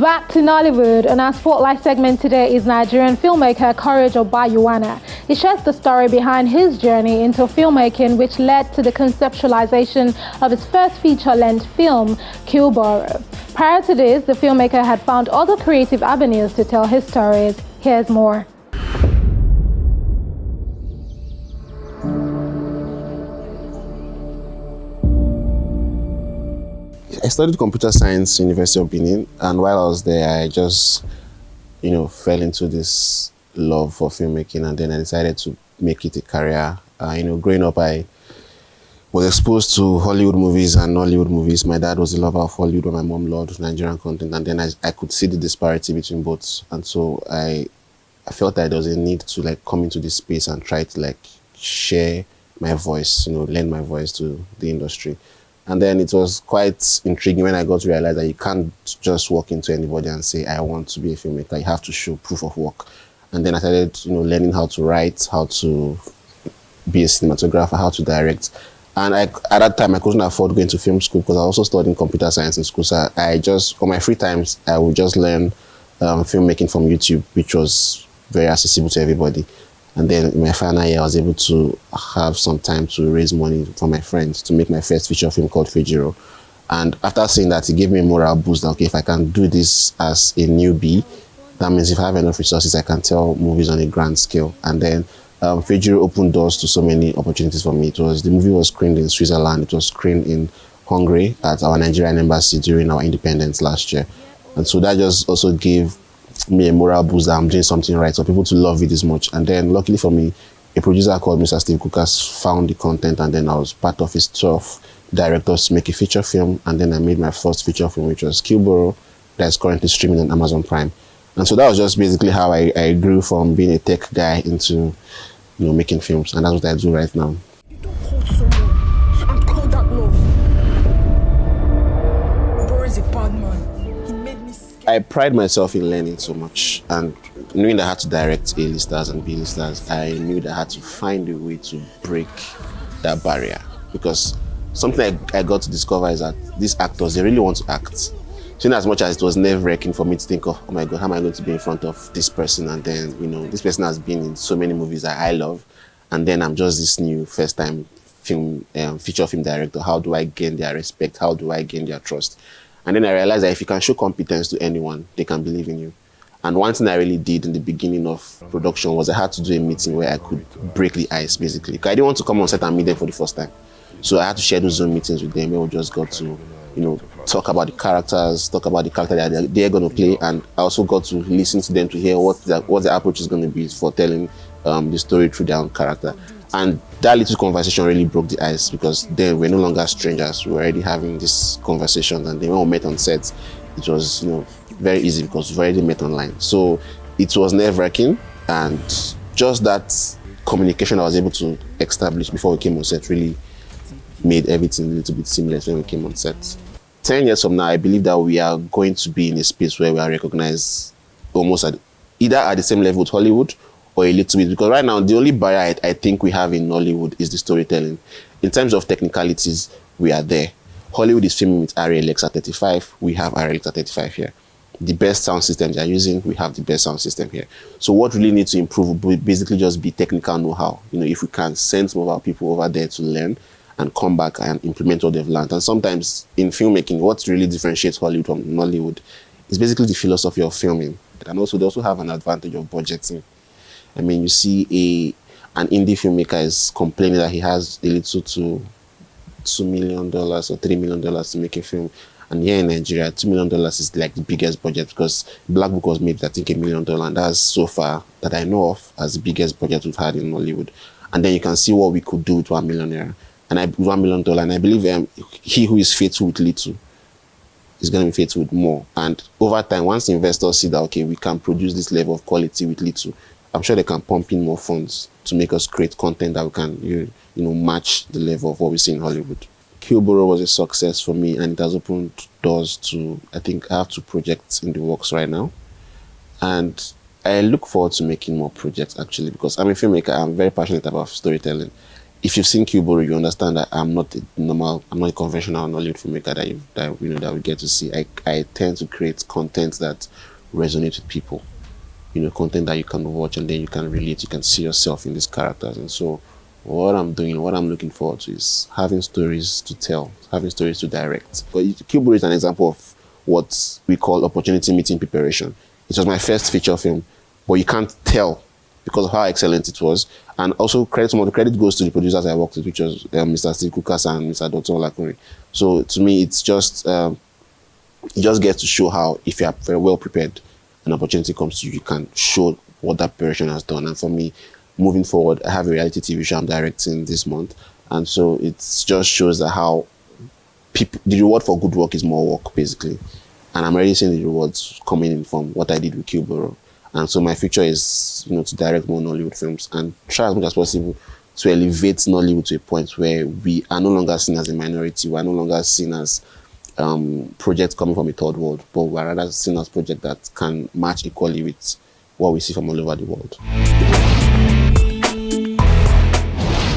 Back to Nollywood, and our spotlight segment today is Nigerian filmmaker Courage Obayuwana. He shares the story behind his journey into filmmaking, which led to the conceptualization of his first feature-length film, Kilboro. Prior to this, the filmmaker had found other creative avenues to tell his stories. Here's more. I studied computer science in University of Benin, and while I was there, I just, fell into this love for filmmaking, and then I decided to make it a career. Growing up, I was exposed to Hollywood movies and Nollywood movies. My dad was a lover of Hollywood, and my mom loved Nigerian content, and then I could see the disparity between both, and so I felt that there was a need to come into this space and try to share my voice, lend my voice to the industry. And then it was quite intriguing when I got to realize that you can't just walk into anybody and say, I want to be a filmmaker. You have to show proof of work. And then I started, learning how to write, how to be a cinematographer, how to direct. And at that time, I couldn't afford going to film school because I also studied computer science in school. So I just, on my free times, I would just learn filmmaking from YouTube, which was very accessible to everybody. And then in my final year, I was able to have some time to raise money from my friends to make my first feature film called Fejiro. And after seeing that, it gave me a moral boost that, okay, if I can do this as a newbie, that means if I have enough resources, I can tell movies on a grand scale. And then Fejiro opened doors to so many opportunities for me. The movie was screened in Switzerland. It was screened in Hungary at our Nigerian embassy during our independence last year. And so that just also gave me a moral boost that I'm doing something right, for people to love it this much. And then luckily for me, a producer called Mr. Steve Kukas found the content, and then I was part of his 12 directors to make a feature film. And then I made my first feature film, which was Kilboro, that's currently streaming on Amazon Prime. And so that was just basically how I grew from being a tech guy into making films, and that's what I do right now. You don't hold someone and call that love. Bro is a bad man. He made me scared. I pride myself in learning so much, and knowing that I had to direct A-listers and B-listers, I knew that I had to find a way to break that barrier, because something I got to discover is that these actors, they really want to act. So in as much as it was nerve-wracking for me to think of, oh my God, how am I going to be in front of this person? And then, this person has been in so many movies that I love, and then I'm just this new first-time feature film director. How do I gain their respect? How do I gain their trust? And then I realized that if you can show competence to anyone, they can believe in you. And one thing I really did in the beginning of production was I had to do a meeting where I could break the ice, basically. Because I didn't want to come on set and meet them for the first time. So I had to share those Zoom meetings with them where we just got to, talk about the characters, talk about the character that they're going to play. And I also got to listen to them to hear what the approach is going to be for telling the story through their own character. And that little conversation really broke the ice, because then we're no longer strangers. We were already having this conversation, and then when we met on set, it was very easy because we've already met online. So it was nerve-wracking, and just that communication I was able to establish before we came on set really made everything a little bit seamless when we came on set. 10 years from now, I believe that we are going to be in a space where we are recognized almost either at the same level with Hollywood or a little bit, because right now the only barrier I think we have in Nollywood is the storytelling. In terms of technicalities, we are there. Hollywood is filming with RLX at 35. We have RLX at 35 here. The best sound system they are using, we have the best sound system here. So what really needs to improve will basically just be technical know-how. If we can send some of our people over there to learn and come back and implement what they've learned. And sometimes in filmmaking, what really differentiates Hollywood from Nollywood is basically the philosophy of filming. And also they also have an advantage of budgeting. I mean, you see an indie filmmaker is complaining that he has a little to $2 million or $3 million to make a film. And here in Nigeria, $2 million is like the biggest budget, because Black Book was made, I think, $1 million. And that's so far that I know of as the biggest budget we've had in Hollywood. And then you can see what we could do with $1 million. And $1 million. And I believe he who is faithful with little is going to be faithful with more. And over time, once investors see that, okay, we can produce this level of quality with little, I'm sure they can pump in more funds to make us create content that we can, match the level of what we see in Hollywood. Kilboro was a success for me, and it has opened doors to, I think I have 2 projects in the works right now. And I look forward to making more projects, actually, because I'm a filmmaker. I'm very passionate about storytelling. if you've seen Killboro, you understand that I'm not a conventional Nollywood filmmaker that we get to see. I tend to create content that resonates with people. Content that you can watch and then you can relate, you can see yourself in these characters. And so what I'm looking forward to is having stories to tell, having stories to direct. But Killboro is an example of what we call opportunity meeting preparation. It was my first feature film, but you can't tell because of how excellent it was. And also some of the credit goes to the producers I worked with, which was Mr. Steve Kukas and Mr. Dr. Olakuri. So to me, it's just it just gets to show how, if you are very well prepared, an opportunity comes to you, you can show what that preparation has done. And for me, moving forward, I have a reality TV show I'm directing this month. And so it just shows that how the reward for good work is more work, basically. And I'm already seeing the rewards coming in from what I did with Killboro. And so my future is, to direct more Nollywood films and try as much as possible to elevate Nollywood to a point where we are no longer seen as a minority. We are no longer seen as projects coming from a third world, but we are rather seen as projects that can match equally with what we see from all over the world.